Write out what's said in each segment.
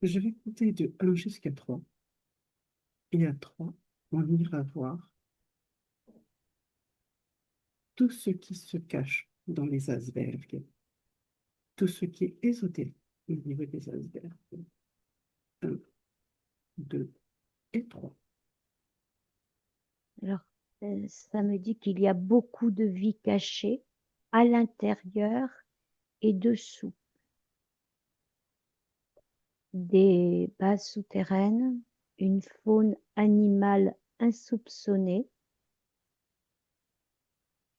Je vais compter de 1 jusqu'à 3. Et à 3, on ira voir tout ce qui se cache dans les icebergs, tout ce qui est ésotérique au niveau des icebergs. 1, 2 et 3. Alors, ça me dit qu'il y a beaucoup de vie cachée à l'intérieur et dessous. Des bases souterraines, une faune animale insoupçonnée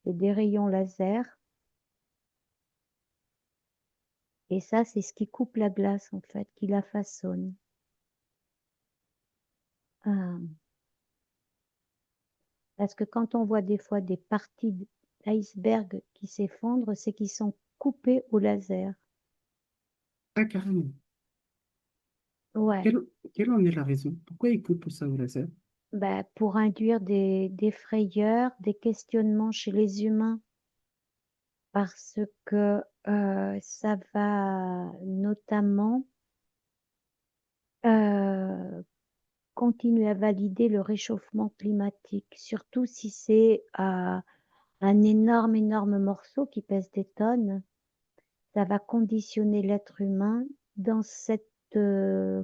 et des rayons laser. Et ça, c'est ce qui coupe la glace, en fait, qui la façonne. Ah. Parce que quand on voit des fois des parties d'iceberg qui s'effondrent, c'est qu'ils sont coupés au laser. Ah, carrément. Ouais, Quelle, quelle en est la raison? Pourquoi ils coupent ça au laser? bah, pour induire des frayeurs, des questionnements chez les humains, parce que ça va notamment euh, continuer à valider le réchauffement climatique, surtout si c'est un énorme, énorme morceau qui pèse des tonnes. Ça va conditionner l'être humain dans cette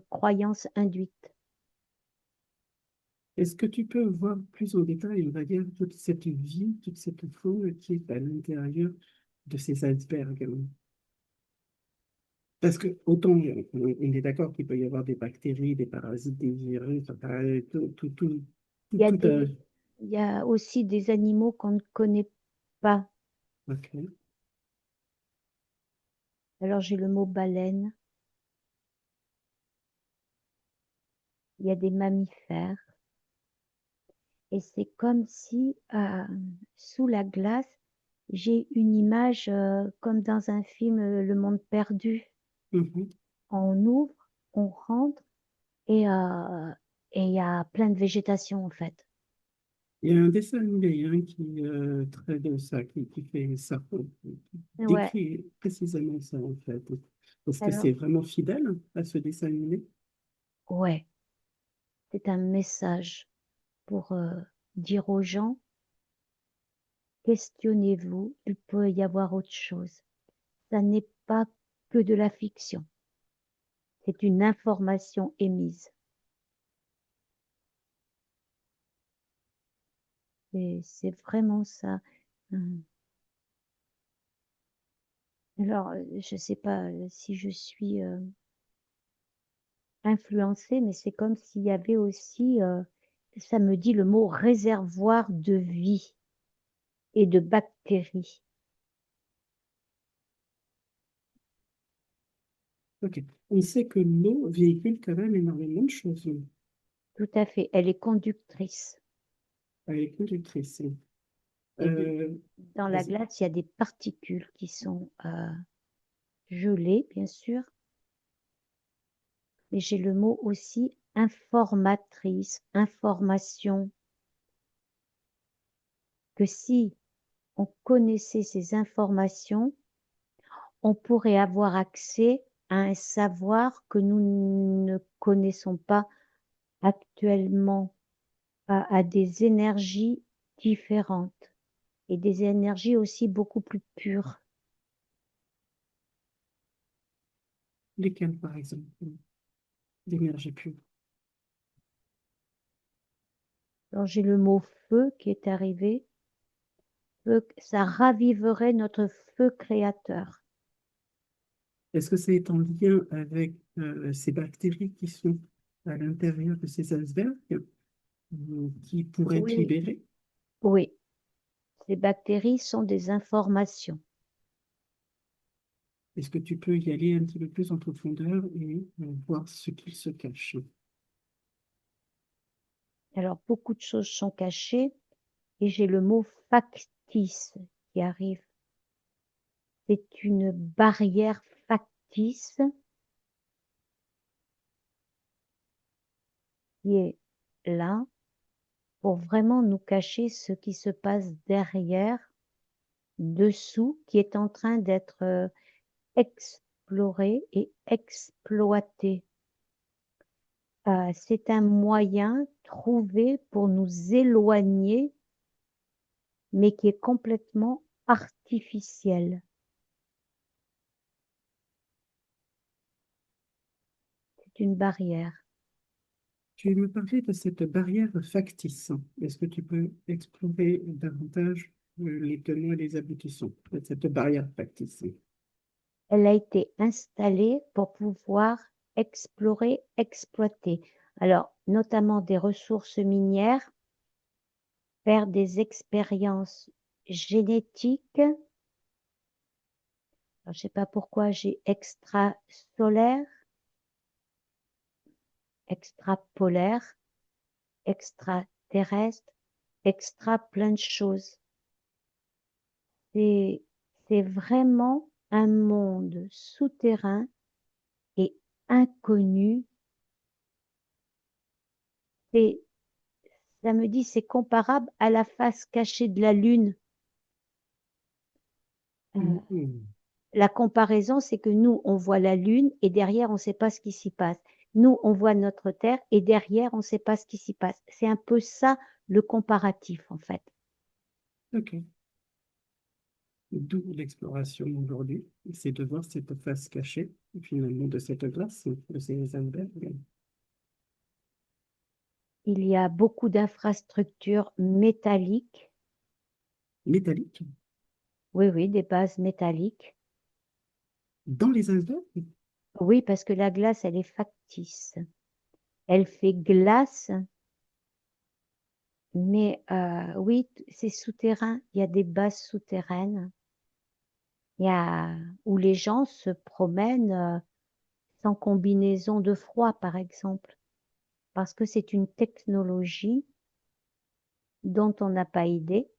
croyance induite. Est-ce que tu peux voir plus en détail, on va dire, toute cette vie, toute cette faune qui est à l'intérieur de ces icebergs? Parce que autant on est d'accord qu'il peut y avoir des bactéries, des parasites, des virus, enfin, Il y a tout il y a aussi des animaux qu'on ne connaît pas. ok. Alors j'ai le mot baleine, il y a des mammifères, et c'est comme si sous la glace, j'ai une image comme dans un film Le Monde perdu. Mhm. On ouvre, on rentre et il y a plein de végétation en fait. Il y a un dessin animé hein, qui traite ça, qui fait ça, qui Ouais, décrit précisément ça en fait. Est-ce que alors c'est vraiment fidèle à ce dessin animé? ouais, c'est un message pour dire aux gens, questionnez-vous, il peut y avoir autre chose. Ça n'est pas que de la fiction, c'est une information émise. Et c'est vraiment ça. Hum. Alors, je ne sais pas si je suis influencée, mais c'est comme s'il y avait aussi, ça me dit le mot réservoir de vie et de bactéries. Ok. On sait que l'eau véhicule quand même énormément de choses. Tout à fait, elle est conductrice. Elle est conductrice. Et dans la Vas-y. glace, il y a des particules qui sont gelées, bien sûr, mais j'ai le mot aussi informatrice, information, que si on connaissait ces informations, on pourrait avoir accès à un savoir que nous ne connaissons pas actuellement, à des énergies différentes et des énergies aussi beaucoup plus pures. Lesquelles, par exemple? D'énergie pure. Alors j'ai le mot feu qui est arrivé. Feu, ça raviverait notre feu créateur. Est-ce que c'est en lien avec ces bactéries qui sont à l'intérieur de ces icebergs qui pourraient être Oui, libérées? oui, ces bactéries sont des informations. Est-ce que tu peux y aller un petit peu plus en profondeur et voir ce qu'il se cache? Alors beaucoup de choses sont cachées et j'ai le mot factice qui arrive. C'est une barrière factice qui est là pour vraiment nous cacher ce qui se passe derrière, dessous, qui est en train d'être exploré et exploité. C'est un moyen trouvé pour nous éloigner, mais qui est complètement artificiel. C'est une barrière. Tu me parlais de cette barrière factice. Est-ce que tu peux explorer davantage les tenants et les aboutissants de cette barrière factice? Elle a été installée pour pouvoir explorer, exploiter. Alors, notamment des ressources minières, faire des expériences génétiques. Alors, je ne sais pas pourquoi j'ai extrasolaire, extrapolaire, extraterrestre, extra plein de choses. C'est vraiment un monde souterrain et inconnu. Et ça me dit, c'est comparable à la face cachée de la Lune. Mhm. La comparaison, c'est que nous, on voit la Lune et derrière, on ne sait pas ce qui s'y passe. Nous, on voit notre Terre et derrière, on ne sait pas ce qui s'y passe. C'est un peu ça le comparatif, en fait. Ok. D'où l'exploration aujourd'hui, c'est de voir cette face cachée, finalement, de cette glace, de ces icebergs Il y a beaucoup d'infrastructures métalliques. métalliques Oui, oui, des bases métalliques. dans les icebergs. Oui, parce que la glace, elle est factice. Elle fait glace, mais oui, c'est souterrain. Il y a des bases souterraines. Il y a où les gens se promènent sans combinaison de froid, par exemple, parce que c'est une technologie dont on n'a pas idée,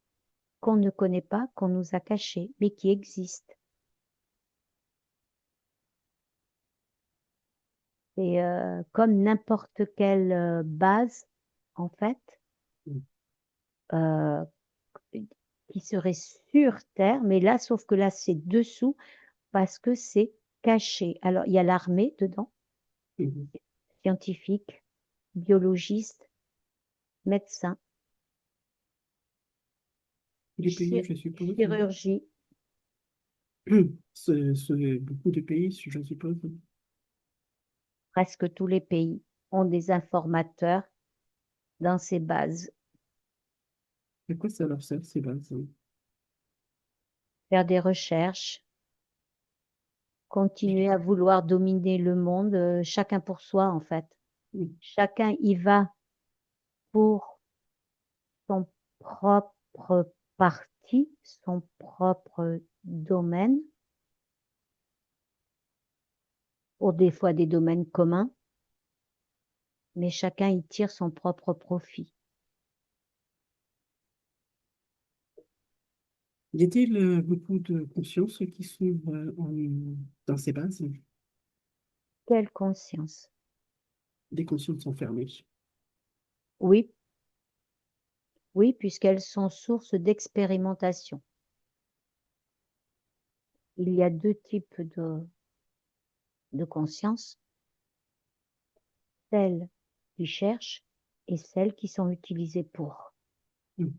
qu'on ne connaît pas, qu'on nous a cachée, mais qui existe. Et comme n'importe quelle base, en fait, euh, qui serait sur Terre, mais là, sauf que là, c'est dessous parce que c'est caché. Alors, il y a l'armée dedans, Mhm. scientifiques, biologistes, médecins, Les pays, je suppose. chirurgie. Beaucoup de pays, je suppose. Presque tous les pays ont des informateurs dans ces bases. À quoi ça leur sert, ces bases? Faire des recherches, continuer à vouloir dominer le monde, chacun pour soi, en fait. Mhm. Chacun y va pour son propre parti, son propre domaine, pour des fois des domaines communs, mais chacun y tire son propre profit. Y a-t-il beaucoup de consciences qui sont dans ces bases? Quelle conscience? Des consciences enfermées. Oui, oui, puisqu'elles sont source d'expérimentation. Il y a deux types de conscience, celles qui cherchent et celles qui sont utilisées pour. Mhm.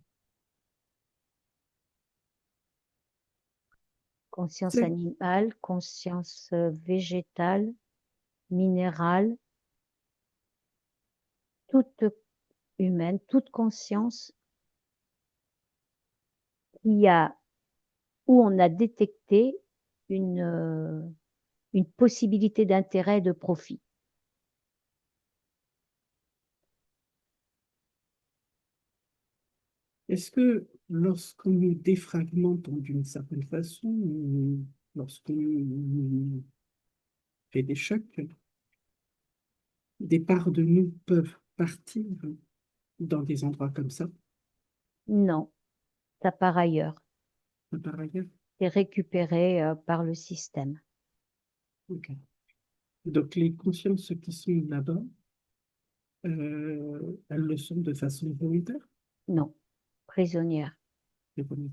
Conscience C'est animale, conscience végétale, minérale, toute humaine, toute conscience qui a, où on a détecté une possibilité d'intérêt et de profit. Est-ce que lorsqu'on nous défragmente d'une certaine façon, ou lorsqu'on nous fait des chocs, des parts de nous peuvent partir dans des endroits comme ça, Non, ça par ailleurs, par ailleurs? c'est récupéré par le système. Ok. Donc les consciences qui sont là-bas, elles le sont de façon volontaire? Non, prisonnière. C'est bon.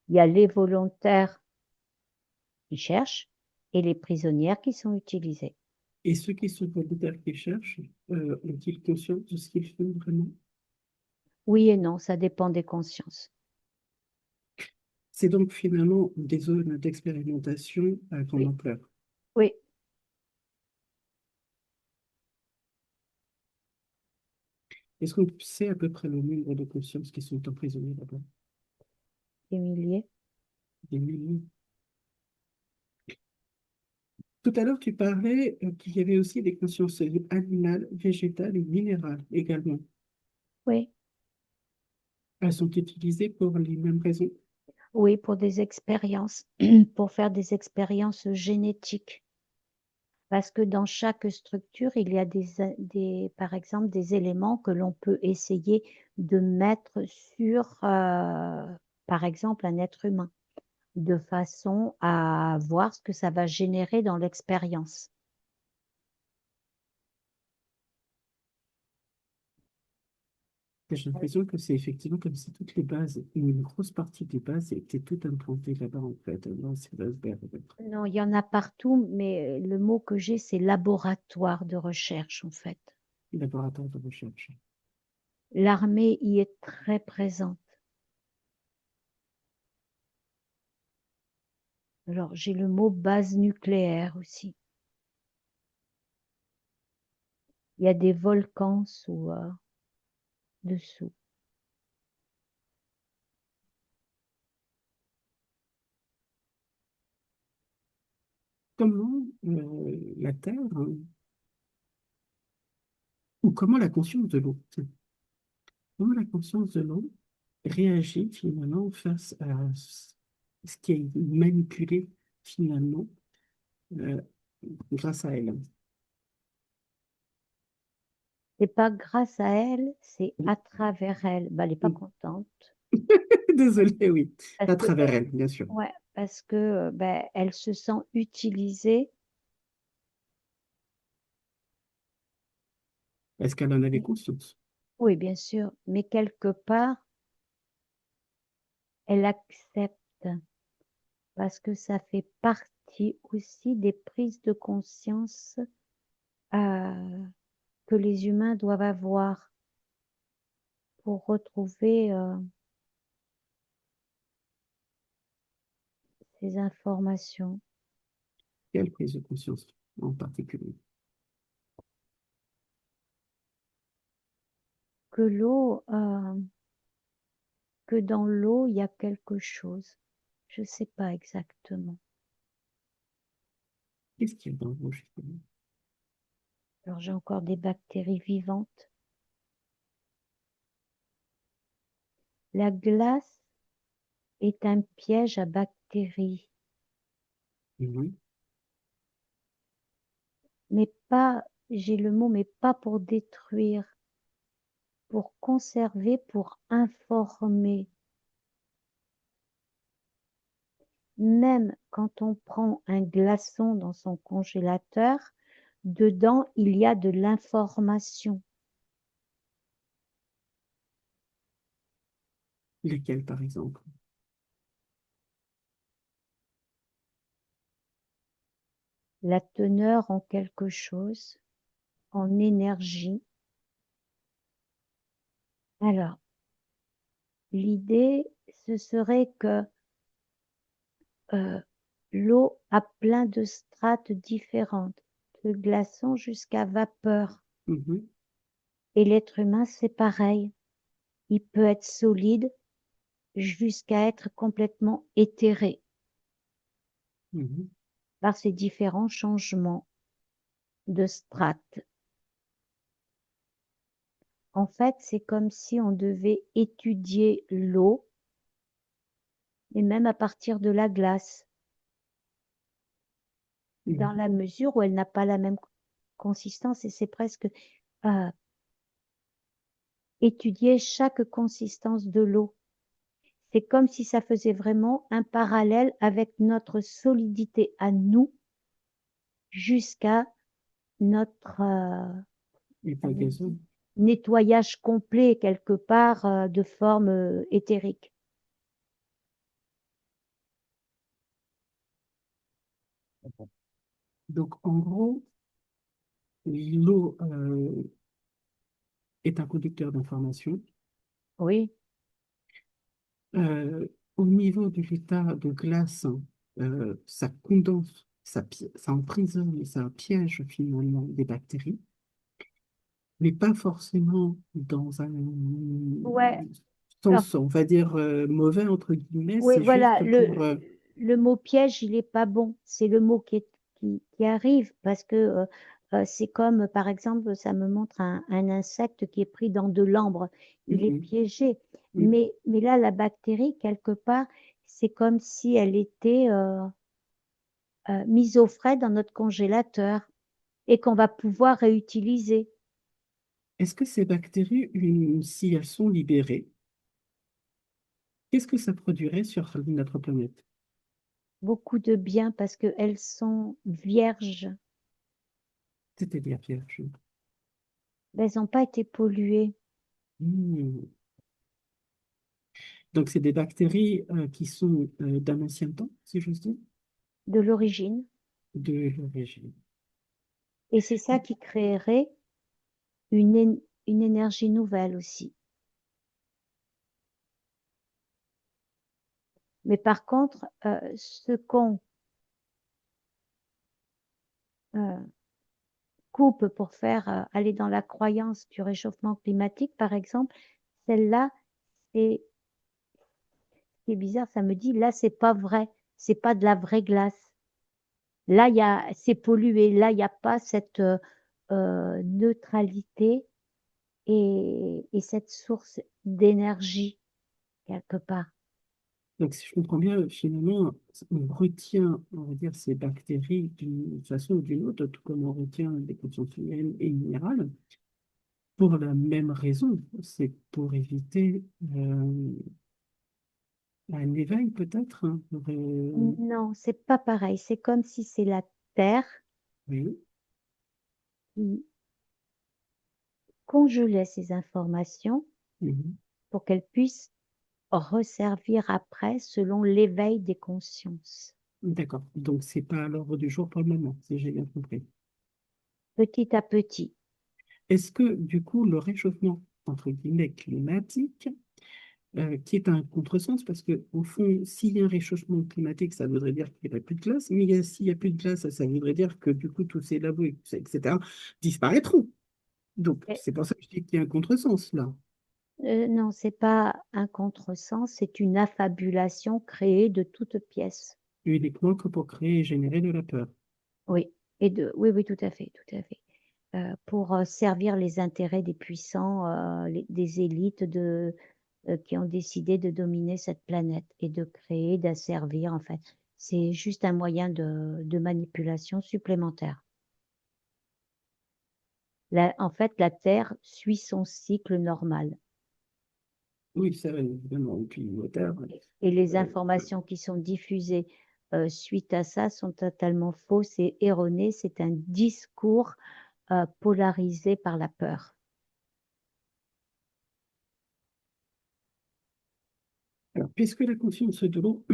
Il y a les volontaires qui cherchent et les prisonnières qui sont utilisées. Et ceux qui sont volontaires qui cherchent, ont-ils conscience de ce qu'ils font vraiment? Oui et non, ça dépend des consciences. C'est donc finalement des zones d'expérimentation à grande Oui. ampleur. Oui, Est-ce qu'on sait à peu près le nombre de consciences qui sont emprisonnées là-bas? des milliers. Des milliers. Tout à l'heure, tu parlais qu'il y avait aussi des consciences animales, végétales et minérales également. Oui, Elles sont utilisées pour les mêmes raisons. oui, pour des expériences, pour faire des expériences génétiques. Parce que dans chaque structure, il y a par exemple, des éléments que l'on peut essayer de mettre sur, par exemple, un être humain, de façon à voir ce que ça va générer dans l'expérience. J'ai l'impression que c'est effectivement comme si toutes les bases, ou une grosse partie des bases, étaient toutes implantées là-bas, en fait, dans ces icebergs. Non, il y en a partout, mais le mot que j'ai, c'est laboratoire de recherche, en fait. Laboratoire de recherche. L'armée y est très présente. Alors, j'ai le mot base nucléaire aussi. Il y a des volcans dessous. Comment la Terre, ou comment la conscience de l'eau, tiens, comment la conscience de l'eau réagit finalement face à ce qui est manipulé finalement euh, grâce à elle. C'est pas grâce à elle, c'est à travers elle. Bah, elle n'est pas Mm. contente. Désolée, oui, Parce à que, travers elle, bien sûr. ouais, parce que ben, elle se sent utilisée. Est-ce qu'elle en avait conscience? Oui, bien sûr, mais quelque part, elle accepte parce que ça fait partie aussi des prises de conscience que les humains doivent avoir pour retrouver ces informations. Quelle prise de conscience en particulier? Que l'eau, que dans l'eau, il y a quelque chose. Je ne sais pas exactement. Qu'est-ce qu'il y a dans l'eau, justement? Alors j'ai encore des bactéries vivantes. La glace est un piège à bactéries, Oui. mais pas, j'ai le mot, mais pas pour détruire, pour conserver, pour informer. Même quand on prend un glaçon dans son congélateur, dedans, il y a de l'information. Lesquels, par exemple? La teneur en quelque chose, en énergie. Alors, l'idée, ce serait que l'eau a plein de strates différentes, de glaçons jusqu'à vapeur. Mhm, Et l'être humain, c'est pareil. Il peut être solide jusqu'à être complètement éthéré mhm. par ces différents changements de strates. En fait, c'est comme si on devait étudier l'eau, et même à partir de la glace, dans Mhm. la mesure où elle n'a pas la même consistance, et c'est presque euh, étudier chaque consistance de l'eau. C'est comme si ça faisait vraiment un parallèle avec notre solidité à nous jusqu'à notre Hypogason. nettoyage complet quelque part de forme éthérique. Donc, en gros, l'eau est un conducteur d'informations. Oui, Au niveau de l'état de glace, ça condense, ça emprisonne et ça piège finalement des bactéries, mais pas forcément dans un ouais. sens, on va dire, mauvais, entre guillemets, Oui, c'est voilà, juste pour... le mot piège, il n'est pas bon. C'est le mot qui arrive parce que c'est comme, par exemple, ça me montre un insecte qui est pris dans de l'ambre. Il est Mhm, piégé. mhm. Mais là, la bactérie, quelque part, c'est comme si elle était mise au frais dans notre congélateur et qu'on va pouvoir réutiliser. Est-ce que ces bactéries, si elles sont libérées, qu'est-ce que ça produirait sur notre planète? Beaucoup de bien parce qu'elles sont vierges. C'est-à-dire, Pierre, Elles n'ont pas été polluées Hmm. Donc, c'est des bactéries qui sont d'un ancien temps, si j'ose dire, de l'origine. de l'origine. Et c'est ça qui créerait une énergie nouvelle aussi. Mais par contre, ce qu'on euh, coupe pour faire aller dans la croyance du réchauffement climatique, par exemple, celle-là, c'est c'est bizarre, ça me dit, là, c'est pas vrai, c'est pas de la vraie glace. Là, c'est pollué, là, il n'y a pas cette neutralité et cette source d'énergie quelque part. Donc, si je comprends bien, finalement, on retient, on va dire, ces bactéries d'une façon ou d'une autre, tout comme on retient des consciences humaines et minérales, pour la même raison, c'est pour éviter un éveil peut-être, hein, Non, c'est pas pareil. C'est comme si c'est la Terre oui. qui congelait ces informations Mhm. pour qu'elles puissent resservir après selon l'éveil des consciences. D'accord. Donc, c'est pas à l'ordre du jour pour le moment, si j'ai bien compris. Petit à petit. Est-ce que, du coup, le réchauffement, entre guillemets, climatique, qui est un contresens, parce que, au fond, s'il y a un réchauffement climatique, ça voudrait dire qu'il n'y a plus de glace, mais s'il n'y a plus de glace, ça voudrait dire que, du coup, tous ces labos, etc., disparaîtront. Donc, Et, c'est pour ça que je dis qu'il y a un contresens, là. non, c'est pas un contresens, c'est une affabulation créée de toutes pièces. Uniquement que pour créer et générer de la peur. Oui, oui, oui, tout à fait, tout à fait. Pour servir les intérêts des puissants, des élites qui ont décidé de dominer cette planète et de créer, d'asservir, en fait. C'est juste un moyen de manipulation supplémentaire. En fait, la Terre suit son cycle normal. Oui, ça, évidemment. Et puis, water, Et les euh, informations qui sont diffusées suite à ça sont totalement fausses et erronées. C'est un discours polarisé par la peur. alors, puisque la conscience de l'eau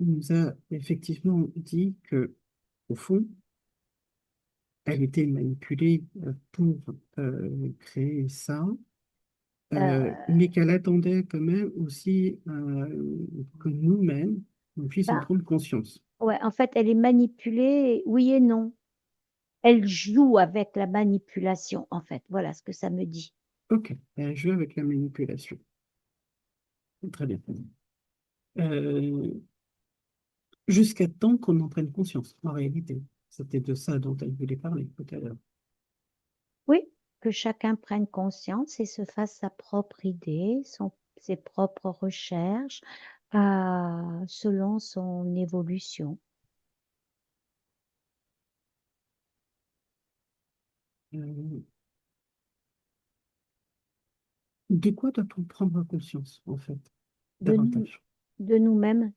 nous a effectivement dit que, au fond, elle était manipulée pour créer ça, Euh, mais qu'elle attendait quand même aussi que nous-mêmes, on puisse en ben, prendre conscience. ouais, en fait, elle est manipulée, oui et non. Elle joue avec la manipulation, en fait. Voilà ce que ça me dit. Ok, elle joue avec la manipulation. Très bien. Euh, Jusqu'à temps qu'on en prenne conscience, en réalité. C'était de ça dont elle voulait parler tout à l'heure. Oui, que chacun prenne conscience et se fasse sa propre idée, ses propres recherches, selon son évolution. Euh, de quoi doit-on prendre conscience, en fait, De nous, davantage? de nous-mêmes.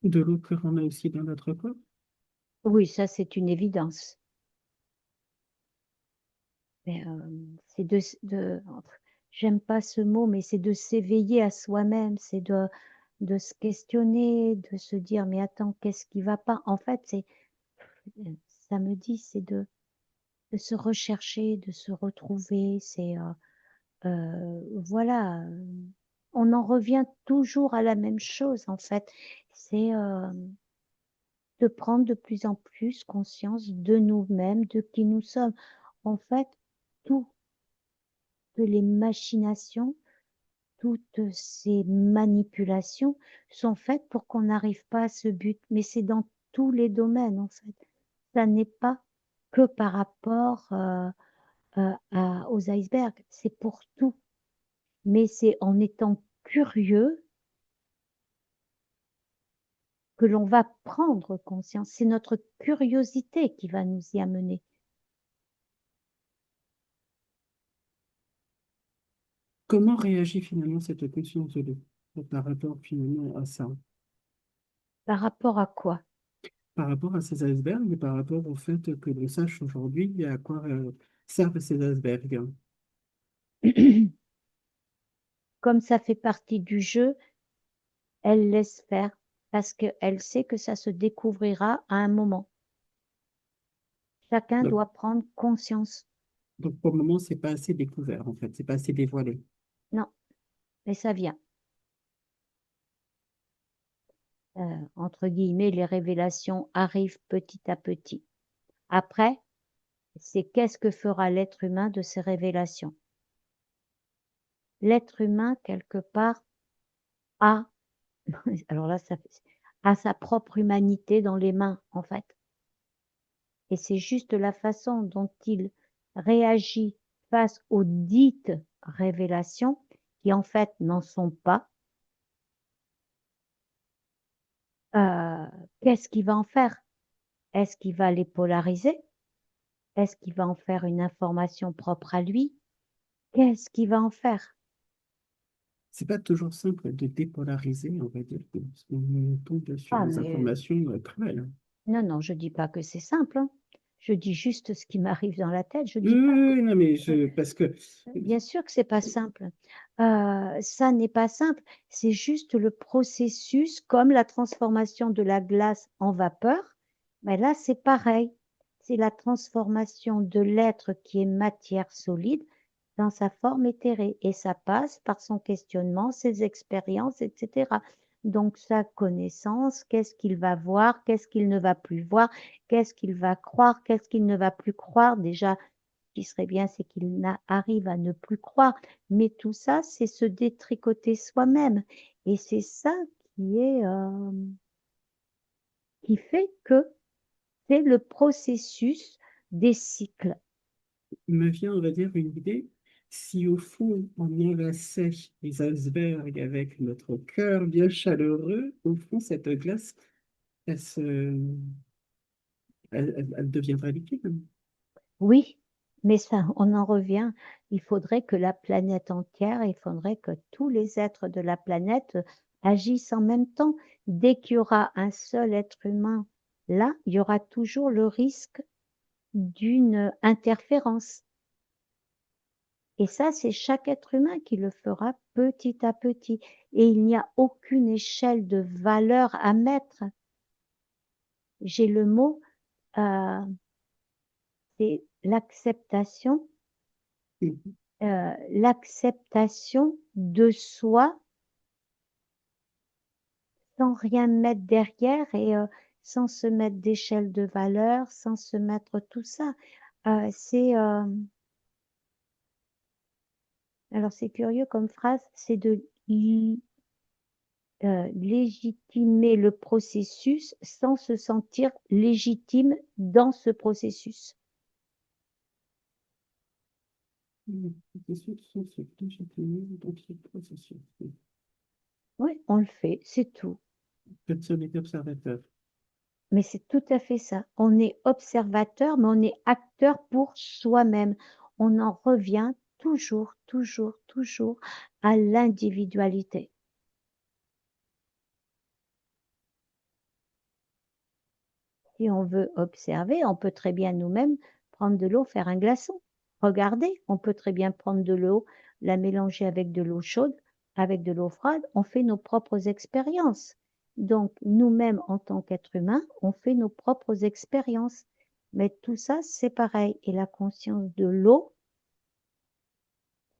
De l'eau que l'on a aussi dans notre corps? Oui, ça c'est une évidence. Mais c'est j'aime pas ce mot, mais c'est de s'éveiller à soi-même, c'est de se questionner, de se dire, mais attends, qu'est-ce qui va pas? En fait, ça me dit, c'est de se rechercher, de se retrouver, voilà, on en revient toujours à la même chose, en fait. C'est de prendre de plus en plus conscience de nous-mêmes, de qui nous sommes. En fait, toutes les machinations, toutes ces manipulations sont faites pour qu'on n'arrive pas à ce but. Mais c'est dans tous les domaines, en fait. Ça n'est pas que par rapport aux icebergs, c'est pour tout. Mais c'est en étant curieux que l'on va prendre conscience. C'est notre curiosité qui va nous y amener. Comment réagit finalement cette conscience de l'eau par rapport finalement à ça? Par rapport à quoi? Par rapport à ces icebergs et par rapport au fait que l'on sache aujourd'hui à quoi servent ces icebergs. Comme ça fait partie du jeu, elle laisse faire parce qu'elle sait que ça se découvrira à un moment. Chacun Donc, doit prendre conscience. donc, pour le moment, c'est pas assez découvert en fait, c'est pas assez dévoilé. Non, mais ça vient. Entre guillemets, les révélations arrivent petit à petit. Après, c'est qu'est-ce que fera l'être humain de ces révélations? L'être humain, quelque part, a, alors là, a sa propre humanité dans les mains, en fait. Et c'est juste la façon dont il réagit face aux dites révélations, qui en fait n'en sont pas. Qu'est-ce qu'il va en faire? Est-ce qu'il va les polariser? Est-ce qu'il va en faire une information propre à lui? Qu'est-ce qu'il va en faire? C'est pas toujours simple de dépolariser, on va dire, parce qu'on tombe sur Ah, des mais informations cruelles. non, non, je dis pas que c'est simple, hein. Je dis juste ce qui m'arrive dans la tête. Je Oui, dis pas oui, que, oui, non, mais parce que bien sûr que c'est pas simple. Ça n'est pas simple. C'est juste le processus, comme la transformation de la glace en vapeur. Mais là, c'est pareil. C'est la transformation de l'être qui est matière solide dans sa forme éthérée. Et ça passe par son questionnement, ses expériences, etc. Donc, sa connaissance, qu'est-ce qu'il va voir, qu'est-ce qu'il ne va plus voir, qu'est-ce qu'il va croire, qu'est-ce qu'il ne va plus croire. Déjà, ce qui serait bien, c'est qu'il arrive à ne plus croire. Mais tout ça, c'est se détricoter soi-même. Et c'est ça qui est, qui fait que c'est le processus des cycles. me vient, on va dire, une idée. Si au fond, on enlaçait les icebergs avec notre cœur bien chaleureux, au fond, cette glace, elle, elle deviendrait liquide. Oui, mais ça, on en revient. Il faudrait que la planète entière, il faudrait que tous les êtres de la planète agissent en même temps. Dès qu'il y aura un seul être humain là, il y aura toujours le risque d'une interférence. Et ça, c'est chaque être humain qui le fera petit à petit. Et il n'y a aucune échelle de valeur à mettre. J'ai le mot, euh, c'est l'acceptation de soi sans rien mettre derrière et sans se mettre d'échelle de valeur, sans se mettre tout ça. Alors c'est curieux comme phrase, c'est de légitimer le processus sans se sentir légitime dans ce processus. C'est sûr, sans se légitimer dans ce processus. Oui, on le fait, c'est tout. Personne n'est observateur. Mais c'est tout à fait ça. On est observateur, mais on est acteur pour soi-même. On en revient toujours, toujours, toujours à l'individualité. Si on veut observer, on peut très bien nous-mêmes prendre de l'eau, faire un glaçon. Regardez, on peut très bien prendre de l'eau, la mélanger avec de l'eau chaude, avec de l'eau froide, on fait nos propres expériences. Donc, nous-mêmes, en tant qu'êtres humains, on fait nos propres expériences. Mais tout ça, c'est pareil. Et la conscience de l'eau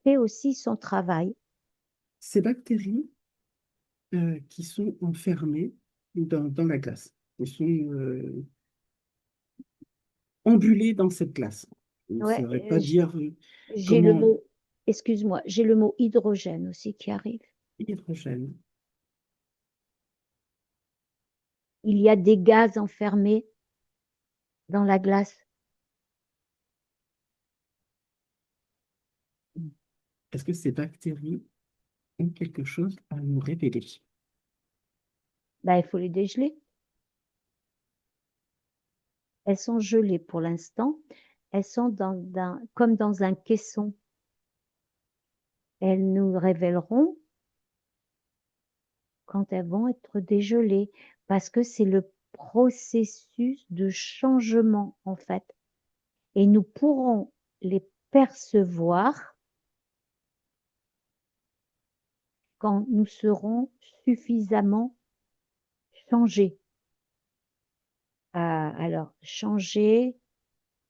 fait aussi son travail. Ces bactéries qui sont enfermées dans la glace, qui sont embulées dans cette glace. Je ne Ouais, saurais pas dire j'ai le comment mot, excuse-moi, j'ai le mot hydrogène aussi qui arrive. hydrogène. Il y a des gaz enfermés dans la glace. Est-ce que ces bactéries ont quelque chose à nous révéler? Ben, il faut les dégeler. Elles sont gelées pour l'instant. Elles sont comme dans un caisson. Elles nous révéleront quand elles vont être dégelées, parce que c'est le processus de changement, en fait. Et nous pourrons les percevoir quand nous serons suffisamment changés. Alors, changer,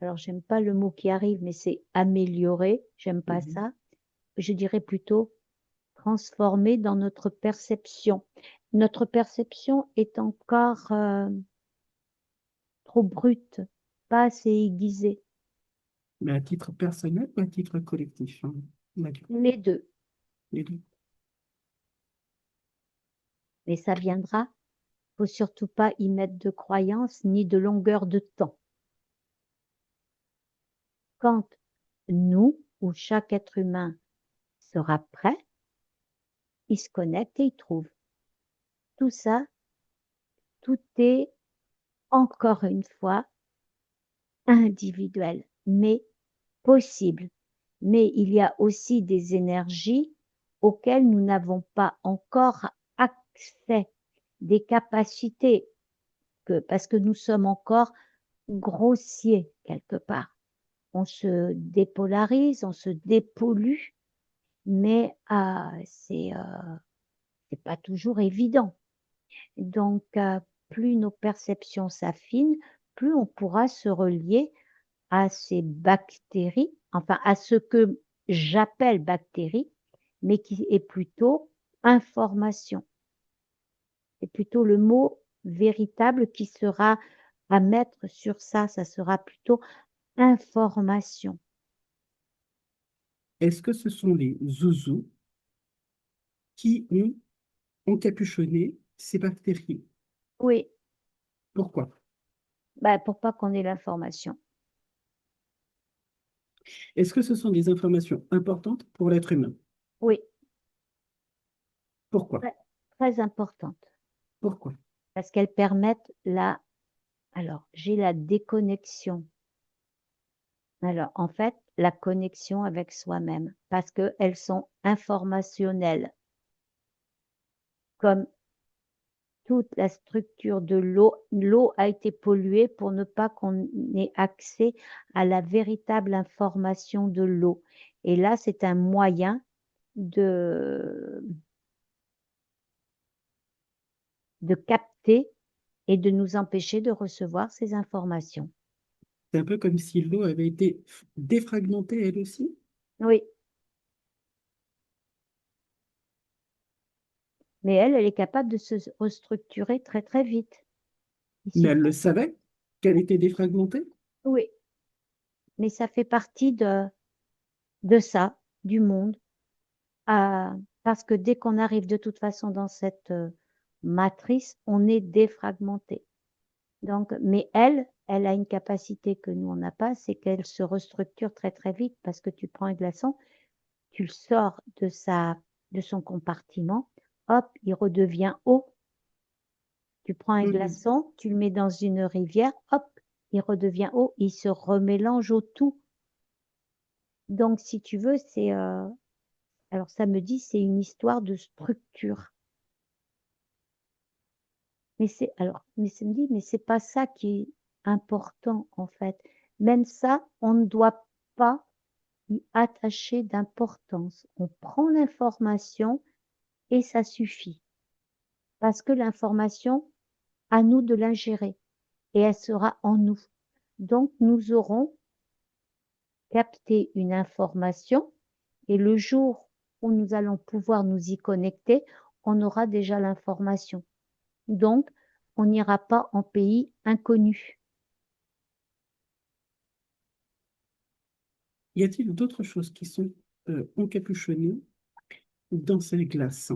alors j'aime pas le mot qui arrive, mais c'est améliorer, j'aime pas Mhm. ça. Je dirais plutôt transformer dans notre perception. Notre perception est encore trop brute, pas assez aiguisée. Mais à titre personnel ou à titre collectif, hein? D'accord. Les deux. Les deux. Mais ça viendra. Faut surtout pas y mettre de croyance ni de longueur de temps. Quand nous ou chaque être humain sera prêt, il se connecte et il trouve. Tout ça, tout est encore une fois individuel, mais possible. Mais il y a aussi des énergies auxquelles nous n'avons pas encore accès, des capacités, parce que nous sommes encore grossiers quelque part. On se dépolarise, on se dépollue, mais c'est pas toujours évident. Donc, plus nos perceptions s'affinent, plus on pourra se relier à ces bactéries, enfin à ce que j'appelle bactéries, mais qui est plutôt information. C'est plutôt le mot véritable qui sera à mettre sur ça, ça sera plutôt information. Est-ce que ce sont les zouzous qui ont encapuchonné ces bactéries? Oui, Pourquoi? bah, pour pas qu'on ait l'information. Est-ce que ce sont des informations importantes pour l'être humain? Oui, Pourquoi? très, très importante, Pourquoi? parce qu'elles permettent alors j'ai la déconnexion. Alors, en fait, la connexion avec soi-même, parce qu'elles sont informationnelles, comme toute la structure de l'eau. L'eau a été polluée pour ne pas qu'on ait accès à la véritable information de l'eau. Et là, c'est un moyen de, de capter et de nous empêcher de recevoir ces informations. C'est un peu comme si l'eau avait été défragmentée elle aussi, Oui, mais elle est capable de se restructurer très, très vite. Il mais elle suffit. le savait qu'elle était défragmentée. Oui, mais ça fait partie de ça, du monde. Parce que dès qu'on arrive de toute façon dans cette matrice, on est défragmenté. Donc, mais elle a une capacité que nous, on n'a pas, c'est qu'elle se restructure très très vite parce que tu prends un glaçon, tu le sors de son compartiment, hop, il redevient eau. Tu prends un Mhm. glaçon, tu le mets dans une rivière, hop, il redevient eau, il se remélange au tout. Donc, si tu veux, alors ça me dit, c'est une histoire de structure. Mais ça me dit, mais c'est pas ça qui est important, en fait. Même ça, on ne doit pas y attacher d'importance. On prend l'information et ça suffit. Parce que l'information, à nous de l'ingérer et elle sera en nous. Donc, nous aurons capté une information et le jour où nous allons pouvoir nous y connecter, on aura déjà l'information. Donc, on n'ira pas en pays inconnu. Y a-t-il d'autres choses qui sont encapuchonnées dans ces glaces,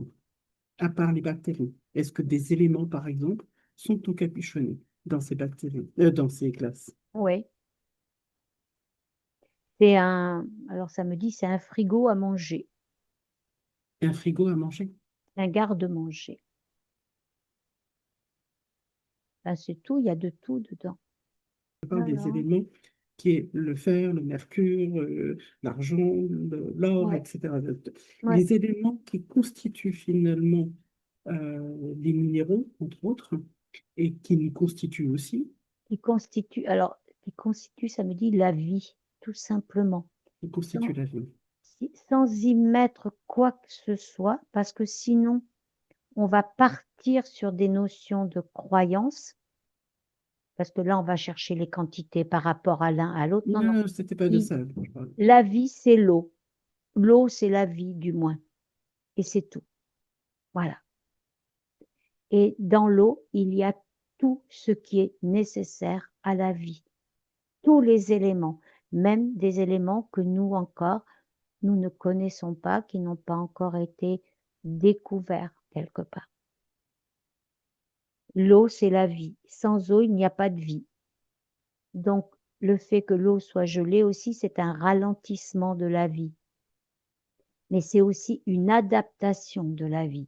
à part les bactéries? Est-ce que des éléments, par exemple, sont encapuchonnés dans ces bactéries, dans ces glaces? Oui, alors ça me dit, c'est un frigo à manger, Un frigo à manger? un garde-manger. Ben, c'est tout, il y a de tout dedans. Je parle des Alors, éléments qui est le fer, le mercure, l'argent, l'or, ouais, etc. ouais, Les éléments qui constituent finalement les minéraux, entre autres, et qui nous constituent aussi, qui constitue, ça me dit la vie, tout simplement. qui constituent Sans, la vie. sans y mettre quoi que ce soit, parce que sinon, on va partir sur des notions de croyance, parce que là, on va chercher les quantités par rapport à l'un à l'autre. Non, non. Non, c'était pas de Il- ça dont je parle. la vie, c'est l'eau. L'eau, c'est la vie, du moins. Et c'est tout. Voilà. Et dans l'eau, il y a tout ce qui est nécessaire à la vie. Tous les éléments, même des éléments que nous encore, nous ne connaissons pas, qui n'ont pas encore été découverts quelque part. L'eau, c'est la vie. Sans eau, il n'y a pas de vie. Donc, le fait que l'eau soit gelée aussi, c'est un ralentissement de la vie. Mais c'est aussi une adaptation de la vie.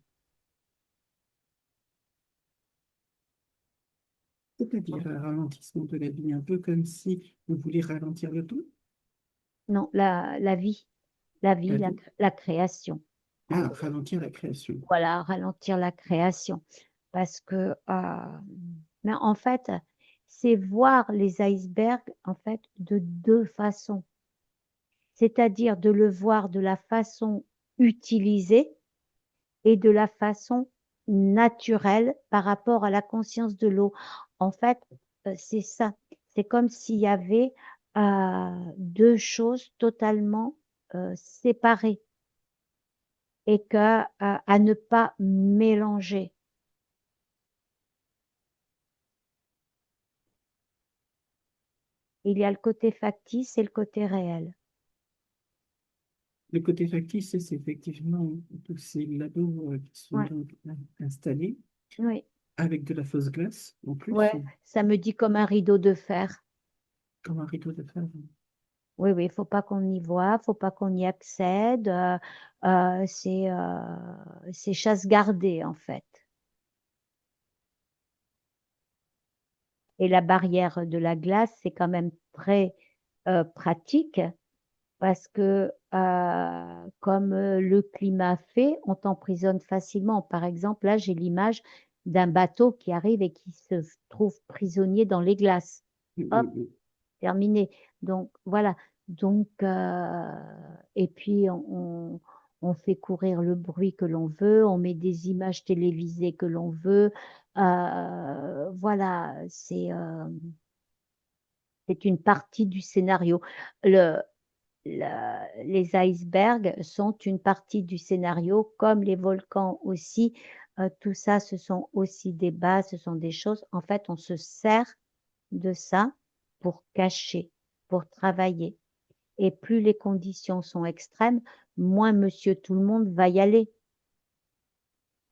C'est-à-dire un ralentissement de la vie, un peu comme si on voulait ralentir le temps, Non, la vie, la vie, la vie. la création. Ah, ralentir la création. Voilà, ralentir la création. Parce que, mais en fait, c'est voir les icebergs, en fait, de deux façons. C'est-à-dire de le voir de la façon utilisée et de la façon naturelle par rapport à la conscience de l'eau. En fait, c'est ça. C'est comme s'il y avait deux choses totalement séparées et que à ne pas mélanger. Il y a le côté factice et le côté réel. Le côté factice, c'est effectivement tous ces labos qui sont Ouais, donc installés oui, avec de la fausse glace en ouais, plus, ça me dit comme un rideau de fer. comme un rideau de fer. Oui, oui, faut pas qu'on y voit, faut pas qu'on y accède. C'est chasse gardée en fait. Et la barrière de la glace, c'est quand même très pratique parce que comme le climat fait, on t'emprisonne facilement. Par exemple, là, j'ai l'image d'un bateau qui arrive et qui se trouve prisonnier dans les glaces. Hop, terminé. Donc voilà. Donc et puis on fait courir le bruit que l'on veut, on met des images télévisées que l'on veut. Voilà, c'est une partie du scénario. Le, les icebergs sont une partie du scénario, comme les volcans aussi. Tout ça, ce sont aussi des bases, ce sont des choses. En fait, on se sert de ça pour cacher, pour travailler. Et plus les conditions sont extrêmes, moins monsieur tout le monde va y aller.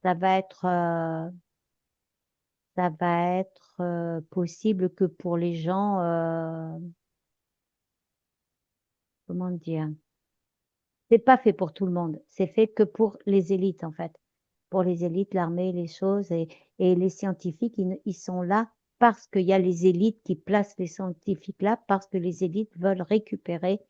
Ça va être, possible que pour les gens, comment dire, c'est pas fait pour tout le monde. C'est fait que pour les élites, en fait. Pour les élites, l'armée, les choses et les scientifiques, ils sont là parce qu'il y a les élites qui placent les scientifiques là, parce que les élites veulent récupérer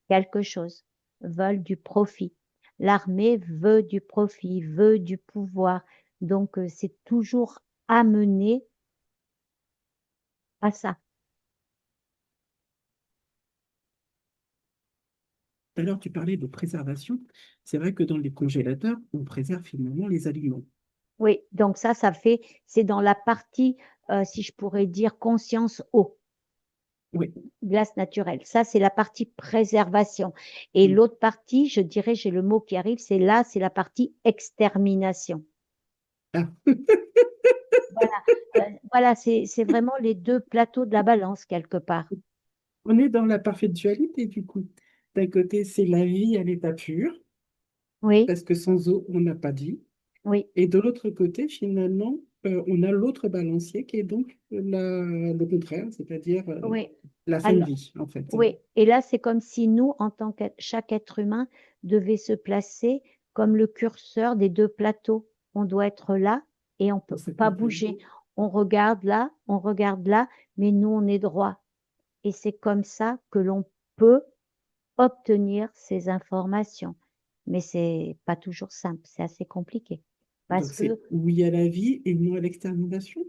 quelque chose, veulent du profit. L'armée veut du profit, veut du pouvoir. Donc, c'est toujours amené à ça. Tout à l'heure, tu parlais de préservation. C'est vrai que dans les congélateurs, on préserve finalement les aliments. Oui, donc c'est dans la partie, si je pourrais dire, conscience eau, Oui. glace naturelle. Ça, c'est la partie préservation. Et Mm. l'autre partie, je dirais, j'ai le mot qui arrive, c'est la partie extermination. Ah, Voilà, voilà, c'est vraiment les deux plateaux de la balance quelque part. on est dans la parfaite dualité du coup. D'un côté, c'est la vie à l'état pur, Oui, parce que sans eau, on n'a pas de vie. oui, Et de l'autre côté, finalement, on a l'autre balancier qui est donc le contraire, c'est-à-dire oui. la fin de Alors, vie, en fait. oui, et là, c'est comme si nous, en tant que chaque être humain, devait se placer comme le curseur des deux plateaux. On doit être là et on Dans peut cette pas nouvelle. bouger. On regarde là, mais nous, on est droit. Et c'est comme ça que l'on peut obtenir ces informations. Mais c'est pas toujours simple, c'est assez compliqué. Parce Donc c'est que oui à la vie et non à l'extermination.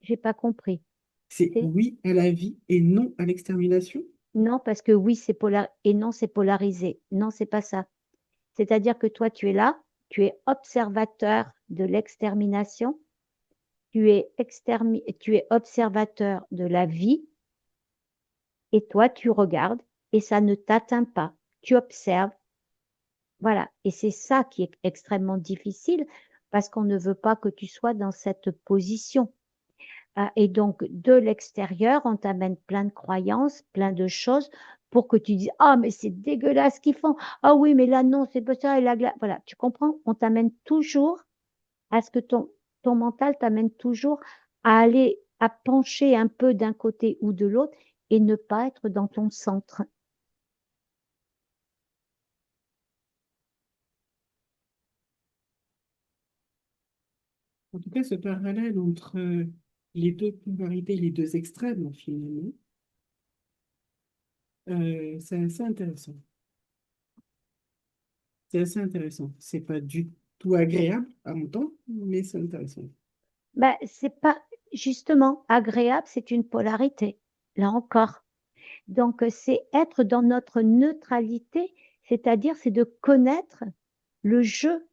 j'ai pas compris. C'est C'est oui à la vie et non à l'extermination. non, parce que oui, c'est polar et non, c'est polarisé. Non, c'est pas ça. C'est-à-dire que toi, tu es là, tu es observateur de l'extermination, tu es observateur de la vie, et toi, tu regardes, et ça ne t'atteint pas. Tu observes, voilà. Et c'est ça qui est extrêmement difficile, parce qu'on ne veut pas que tu sois dans cette position. Ah, et donc, de l'extérieur, on t'amène plein de croyances, plein de choses pour que tu dises, ah, mais c'est dégueulasse ce qu'ils font. Ah oui, mais là, non, c'est pas ça. Et là, voilà, tu comprends? On t'amène toujours à ce que ton mental t'amène toujours à aller, à pencher un peu d'un côté ou de l'autre et ne pas être dans ton centre. En tout cas, ce parallèle entre les deux polarités, les deux extrêmes, finalement, c'est assez intéressant. C'est assez intéressant. C'est pas du tout agréable à entendre, mais c'est intéressant. Ben, c'est pas justement agréable, c'est une polarité, là encore. Donc, c'est être dans notre neutralité, c'est-à-dire c'est de connaître le jeu.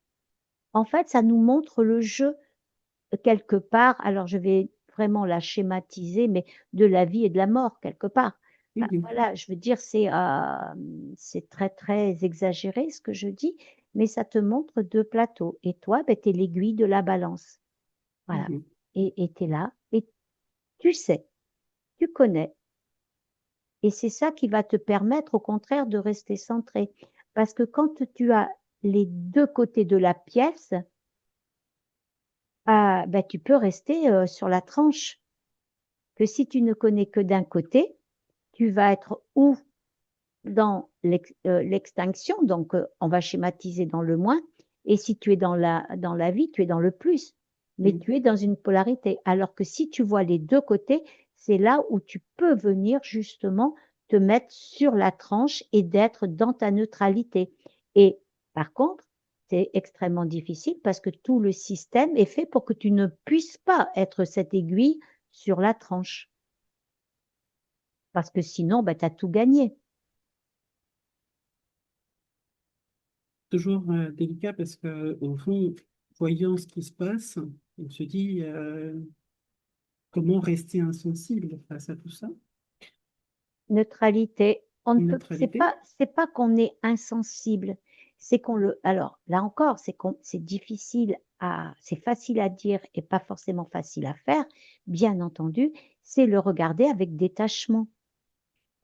En fait, ça nous montre le jeu quelque part. Alors, je vais vraiment la schématiser, mais de la vie et de la mort quelque part. Enfin, Mhm, voilà, je veux dire, c'est très, très exagéré ce que je dis, mais ça te montre deux plateaux. Et toi, ben, tu es l'aiguille de la balance. Voilà. mhm. Et tu es là et tu sais, tu connais. Et c'est ça qui va te permettre, au contraire, de rester centré. Parce que quand tu as les deux côtés de la pièce, ah, ben, tu peux rester sur la tranche. Que si tu ne connais que d'un côté, tu vas être ou dans l'extinction, donc on va schématiser dans le moins, et si tu es dans la vie, tu es dans le plus, mais Mhm. tu es dans une polarité. Alors que si tu vois les deux côtés, c'est là où tu peux venir justement te mettre sur la tranche et d'être dans ta neutralité. Et par contre, c'est extrêmement difficile parce que tout le système est fait pour que tu ne puisses pas être cette aiguille sur la tranche. Parce que sinon, ben, tu as tout gagné. Toujours délicat parce que, au fond, voyant ce qui se passe, on se dit comment rester insensible face à tout ça? Neutralité. On ne Une peut, neutralité? c'est pas qu'on est insensible. C'est qu'on le, alors là encore, c'est difficile c'est facile à dire et pas forcément facile à faire. Bien entendu, c'est le regarder avec détachement.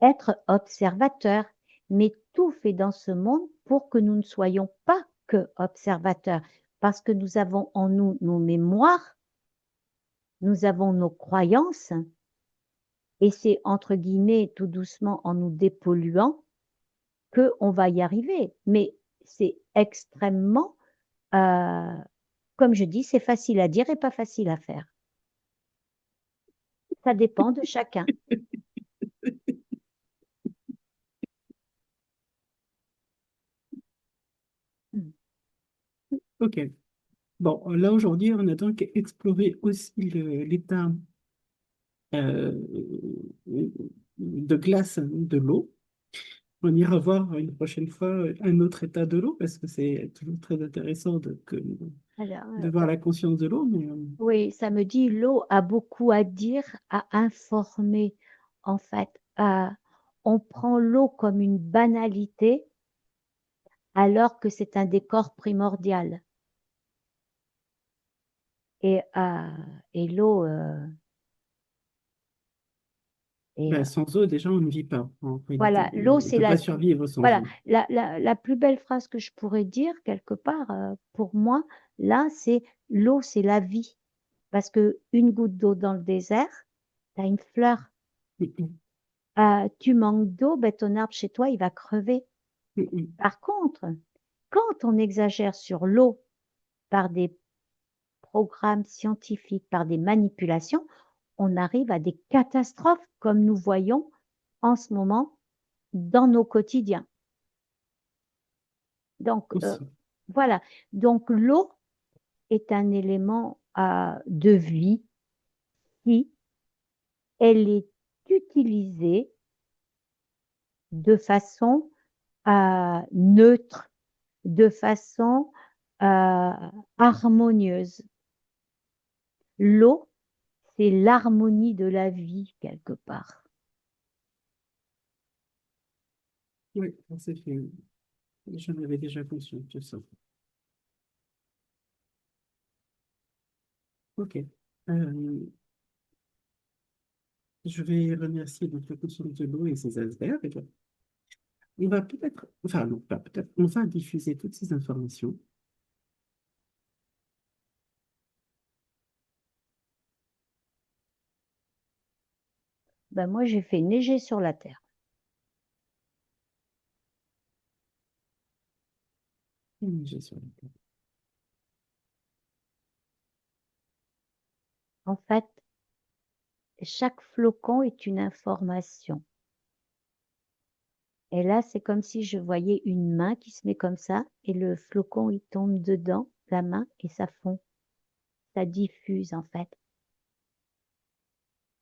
Être observateur. Mais tout fait dans ce monde pour que nous ne soyons pas que observateurs. Parce que nous avons en nous nos mémoires, nous avons nos croyances, et c'est entre guillemets tout doucement en nous dépolluant qu'on va y arriver. Mais c'est extrêmement, euh, comme je dis, c'est facile à dire et pas facile à faire. Ça dépend de chacun. Mm. Ok. Bon, là aujourd'hui, on a donc exploré aussi l'état euh, de glace de l'eau. On ira voir une prochaine fois un autre état de l'eau, parce que c'est toujours très intéressant Alors, de voir la conscience de l'eau. Mais oui, ça me dit l'eau a beaucoup à dire, à informer. En fait, on prend l'eau comme une banalité alors que c'est un décor primordial. Et, l'eau est, ben, sans eau, déjà, on ne vit pas en voilà, réalité. l'eau On ne c'est peut la pas vie. survivre sans Voilà, eau. la plus belle phrase que je pourrais dire quelque part pour moi, là, c'est l'eau c'est la vie. Parce que une goutte d'eau dans le désert, tu as une fleur. Mm, mm, Tu manques d'eau, ben, ton arbre chez toi, il va crever. mm, mm. Par contre, quand on exagère sur l'eau par des programmes scientifiques, par des manipulations, on arrive à des catastrophes comme nous voyons en ce moment dans nos quotidiens. Donc, Aussi. voilà. Donc, l'eau est un élément de vie qui, elle est utilisée de façon neutre, de façon harmonieuse. L'eau, c'est l'harmonie de la vie quelque part. Oui, c'est fait. J'en avais déjà conscience de ça. OK. Je vais remercier donc la conscience de l'eau et ses icebergs. On va peut-être, enfin non, pas peut-être, on va diffuser toutes ces informations. Ben moi, j'ai fait neiger sur la terre. Sur la table. En fait, chaque flocon est une information. Et là, c'est comme si je voyais une main qui se met comme ça et le flocon, il tombe dedans, la main, et ça fond. Ça diffuse, en fait.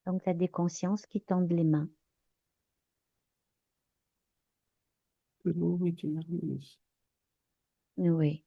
Donc, tu as des consciences qui tendent les mains. L'eau est une harmonie. Oui.